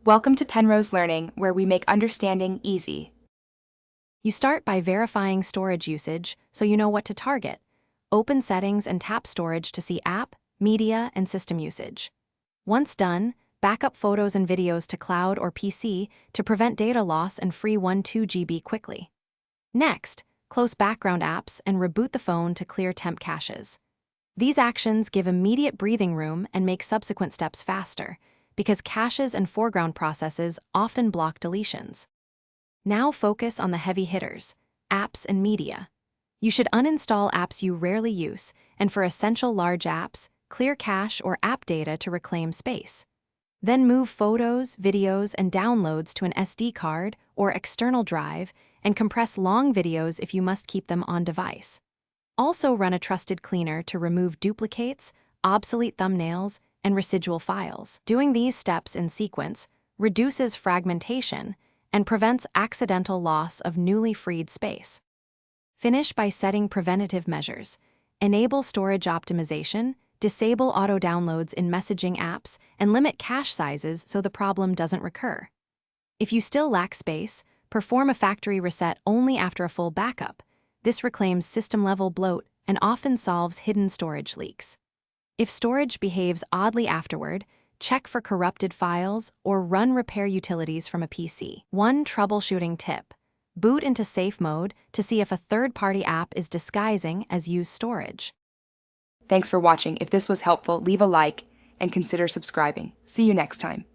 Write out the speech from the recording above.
Welcome to Penrose Learning, where we make understanding easy. You start by verifying storage usage so you know what to target. Open Settings and tap Storage to see app, media, and system usage. Once done, back up photos and videos to cloud or PC to prevent data loss and free 1-2 GB quickly. Next, close background apps and reboot the phone to clear temp caches. These actions give immediate breathing room and make subsequent steps faster, because caches and foreground processes often block deletions. Now focus on the heavy hitters, apps and media. You should uninstall apps you rarely use, and for essential large apps, clear cache or app data to reclaim space. Then move photos, videos, and downloads to an SD card or external drive and compress long videos if you must keep them on device. Also run a trusted cleaner to remove duplicates, obsolete thumbnails, and residual files. Doing these steps in sequence reduces fragmentation and prevents accidental loss of newly freed space. Finish by setting preventative measures. Enable storage optimization, disable auto-downloads in messaging apps, and limit cache sizes so the problem doesn't recur. If you still lack space, perform a factory reset only after a full backup. This reclaims system-level bloat and often solves hidden storage leaks. If storage behaves oddly afterward, check for corrupted files or run repair utilities from a PC. One troubleshooting tip: boot into safe mode to see if a third-party app is disguising as used storage. Thanks for watching. If this was helpful, leave a like and consider subscribing. See you next time.